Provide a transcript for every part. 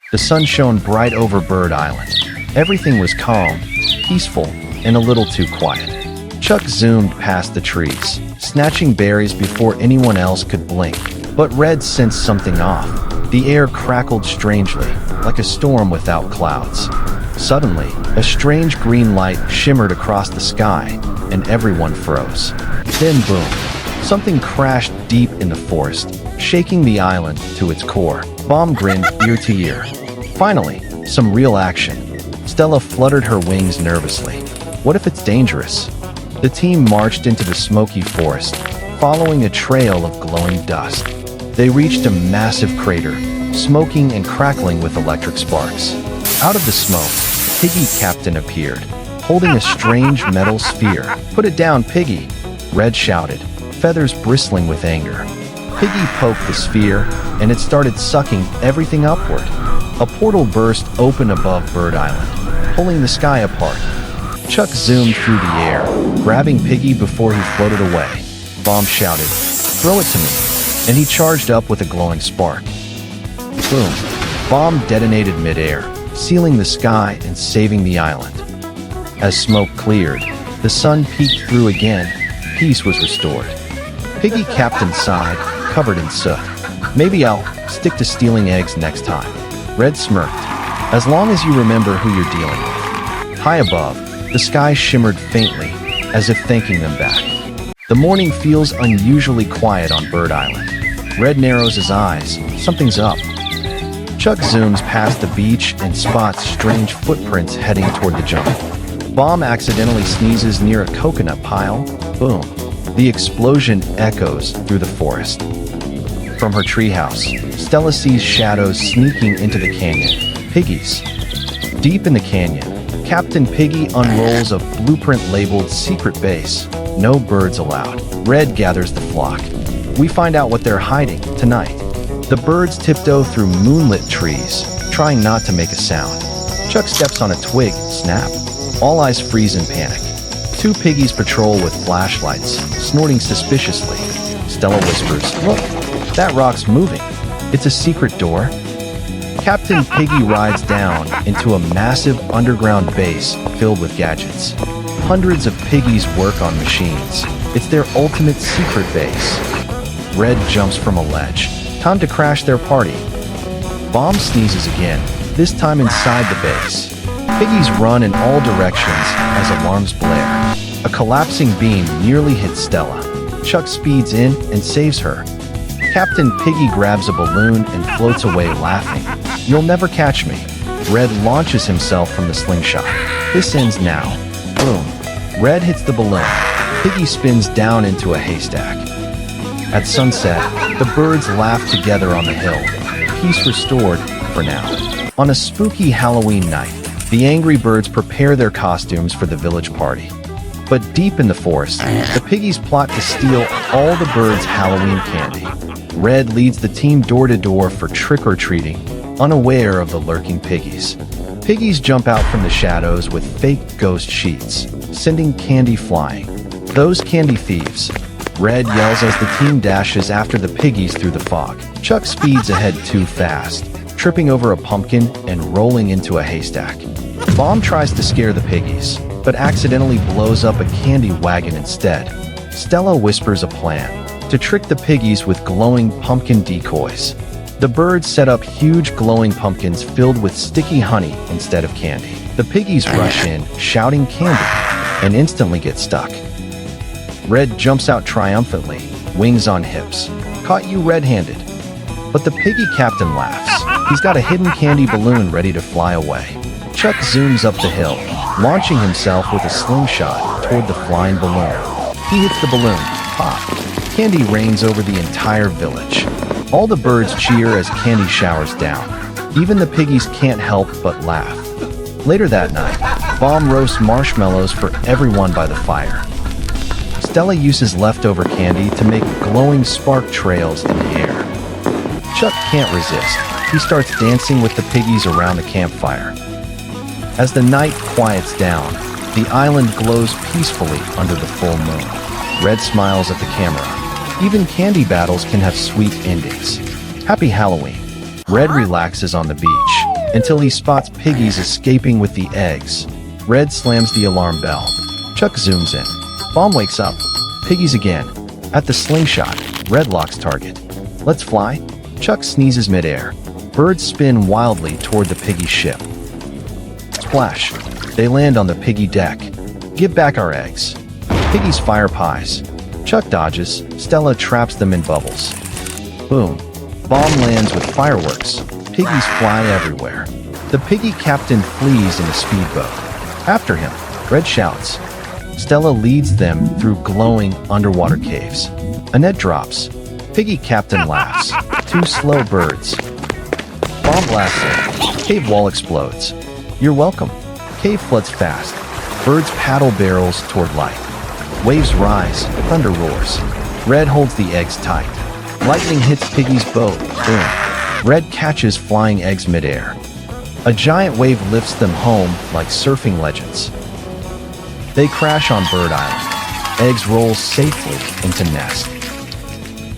The sun shone bright over Bird Island. Everything was calm, peaceful, and a little too quiet. Chuck zoomed past the trees, snatching berries before anyone else could blink. But Red sensed something off. The air crackled strangely, like a storm without clouds. Suddenly, a strange green light shimmered across the sky, and everyone froze. Then boom, something crashed deep in the forest, shaking the island to its core. Bomb grinned ear to ear. Finally, some real action. Stella fluttered her wings nervously. What if it's dangerous? The team marched into the smoky forest, following a trail of glowing dust. They reached a massive crater, smoking and crackling with electric sparks. Out of the smoke, Piggy Captain appeared, holding a strange metal sphere. "Put it down, Piggy!" Red shouted, feathers bristling with anger. Piggy poked the sphere, and it started sucking everything upward. A portal burst open above Bird Island, pulling the sky apart. Chuck zoomed through the air, grabbing Piggy before he floated away. Bomb shouted, "Throw it to me," and he charged up with a glowing spark. Boom! Bomb detonated midair, sealing the sky and saving the island. As smoke cleared, the sun peeked through again. Peace was restored. Piggy Captain sighed, covered in soot. "Maybe I'll stick to stealing eggs next time." Red smirked. "As long as you remember who you're dealing with." High above, the sky shimmered faintly, as if thanking them back. The morning feels unusually quiet on Bird Island. Red narrows his eyes. Something's up. Chuck zooms past the beach and spots strange footprints heading toward the jungle. Bomb accidentally sneezes near a coconut pile. Boom. The explosion echoes through the forest. From her treehouse, Stella sees shadows sneaking into the canyon. Piggies. Deep in the canyon, Captain Piggy unrolls a blueprint labeled Secret Base. No birds allowed. Red gathers the flock. We find out what they're hiding tonight. The birds tiptoe through moonlit trees, trying not to make a sound. Chuck steps on a twig. Snap. All eyes freeze in panic. Two piggies patrol with flashlights, snorting suspiciously. Stella whispers, "Look, that rock's moving. It's a secret door." Captain Piggy rides down into a massive underground base filled with gadgets. Hundreds of piggies work on machines. It's their ultimate secret base. Red jumps from a ledge. Time to crash their party. Bomb sneezes again, this time inside the base. Piggies run in all directions as alarms blare. A collapsing beam nearly hits Stella. Chuck speeds in and saves her. Captain Piggy grabs a balloon and floats away laughing. "You'll never catch me." Red launches himself from the slingshot. This ends now. Boom. Red hits the balloon. Piggy spins down into a haystack. At sunset, the birds laugh together on the hill. Peace restored for now. On a spooky Halloween night, the angry birds prepare their costumes for the village party. But deep in the forest, the piggies plot to steal all the birds' Halloween candy. Red leads the team door to door for trick-or-treating, unaware of the lurking piggies. Piggies jump out from the shadows with fake ghost sheets, sending candy flying. "Those candy thieves!" Red yells as the team dashes after the piggies through the fog. Chuck speeds ahead too fast, tripping over a pumpkin and rolling into a haystack. Bomb tries to scare the piggies, but accidentally blows up a candy wagon instead. Stella whispers a plan: to trick the piggies with glowing pumpkin decoys. The birds set up huge glowing pumpkins filled with sticky honey instead of candy. The piggies rush in, shouting candy, and instantly get stuck. Red jumps out triumphantly, wings on hips. "Caught you red-handed." But the piggy captain laughs. He's got a hidden candy balloon ready to fly away. Chuck zooms up the hill, launching himself with a slingshot toward the flying balloon. He hits the balloon. Pop! Candy rains over the entire village. All the birds cheer as candy showers down. Even the piggies can't help but laugh. Later that night, Bomb roasts marshmallows for everyone by the fire. Stella uses leftover candy to make glowing spark trails in the air. Chuck can't resist. He starts dancing with the piggies around the campfire. As the night quiets down, the island glows peacefully under the full moon. Red smiles at the camera. Even candy battles can have sweet endings. Happy Halloween. Red relaxes on the beach. until he spots Piggies escaping with the eggs. Red slams the alarm bell. Chuck zooms in. Bomb wakes up. Piggies again. At the slingshot, Red locks target. Let's fly. Chuck sneezes midair. Birds spin wildly toward the Piggy ship. Splash. They land on the Piggy deck. Give back our eggs. Piggies fire pies. Chuck dodges. Stella traps them in bubbles. Boom. Bomb lands with fireworks. Piggies fly everywhere. The Piggy captain flees in a speedboat. After him, Red shouts. Stella leads them through glowing underwater caves. A net drops. Piggy captain laughs. Two slow birds. Bomb blasts in. Cave wall explodes. You're welcome. Cave floods fast. Birds paddle barrels toward light. Waves rise. Thunder roars. Red holds the eggs tight. Lightning hits Piggy's boat. Boom. Red catches flying eggs midair. A giant wave lifts them home like surfing legends. They crash on Bird Island. Eggs roll safely into nest.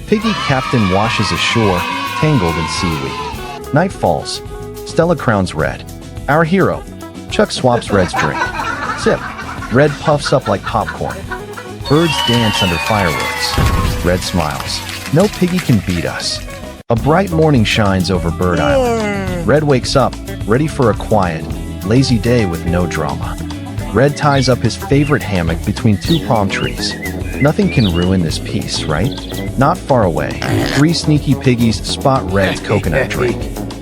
Piggy captain washes ashore, tangled in seaweed. Night falls. Stella crowns Red. Our hero. Chuck swaps Red's drink. Sip. Red puffs up like popcorn. Birds dance under fireworks. Red smiles. No Piggy can beat us. A bright morning shines over Bird Island. Red wakes up, ready for a quiet, lazy day with no drama. Red ties up his favorite hammock between two palm trees. Nothing can ruin this peace, right? Not far away, three sneaky Piggies spot Red's coconut drink.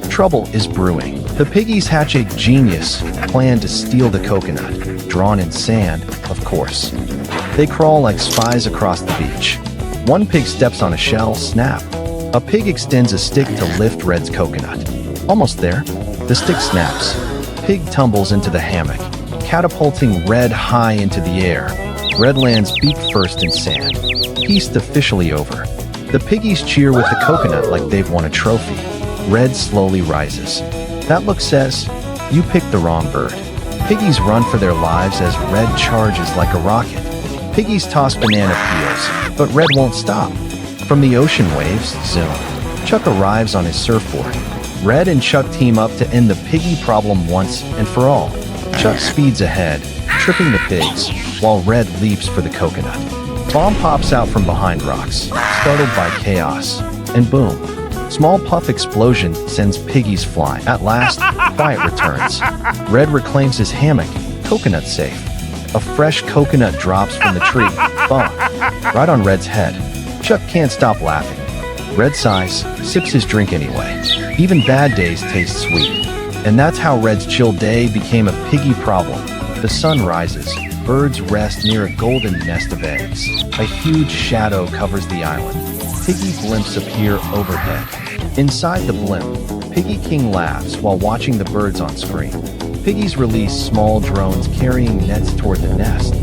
Trouble is brewing. The Piggies hatch a genius plan to steal the coconut, drawn in sand, of course. They crawl like spies across the beach. One pig steps on a shell, snap. A pig extends a stick to lift Red's coconut. Almost there. The stick snaps. Pig tumbles into the hammock, catapulting Red high into the air. Red lands beak first in sand. Feast officially over. The Piggies cheer with the coconut like they've won a trophy. Red slowly rises. That look says, you picked the wrong bird. Piggies run for their lives as Red charges like a rocket. Piggies toss banana peels, but Red won't stop. From the ocean waves, zoom. Chuck arrives on his surfboard. Red and Chuck team up to end the Piggy problem once and for all. Chuck speeds ahead, tripping the pigs, while Red leaps for the coconut. Bomb pops out from behind rocks, startled by chaos, and boom. Small puff explosion sends Piggies flying. At last, quiet returns. Red reclaims his hammock, coconut safe. A fresh coconut drops from the tree, bonk, right on Red's head. Chuck can't stop laughing. Red sighs, sips his drink anyway. Even bad days taste sweet. And that's how Red's chill day became a Piggy problem. The sun rises. Birds rest near a golden nest of eggs. A huge shadow covers the island. Piggy blimps appear overhead. Inside the blimp, Piggy King laughs while watching the birds on screen. Piggies release small drones carrying nets toward the nest.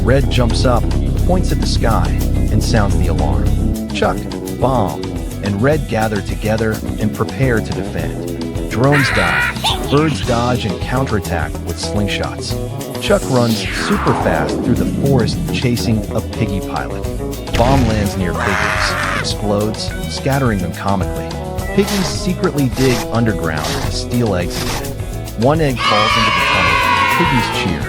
Red jumps up, points at the sky, and sounds the alarm. Chuck, Bomb, and Red gather together and prepare to defend. Drones die. Birds dodge and counterattack with slingshots. Chuck runs super fast through the forest chasing a Piggy pilot. Bomb lands near Piggies, explodes, scattering them comically. Piggies secretly dig underground to steal eggs again. One egg falls into the tunnel. Piggies cheer.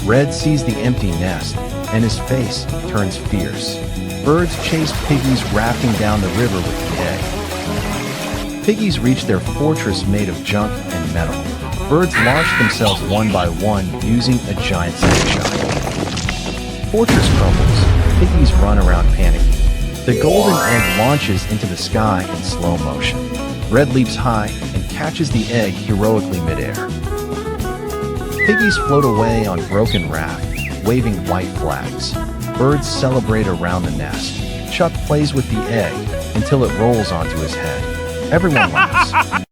Red sees the empty nest, and his face turns fierce. Birds chase Piggies rafting down the river with the egg. Piggies reach their fortress made of junk and metal. Birds launch themselves one by one using a giant slingshot. Fortress crumbles. Piggies run around panicking. The golden egg launches into the sky in slow motion. Red leaps high and catches the egg heroically midair. Piggies float away on broken raft, waving white flags. Birds celebrate around the nest. Chuck plays with the egg until it rolls onto his head. Everyone laughs.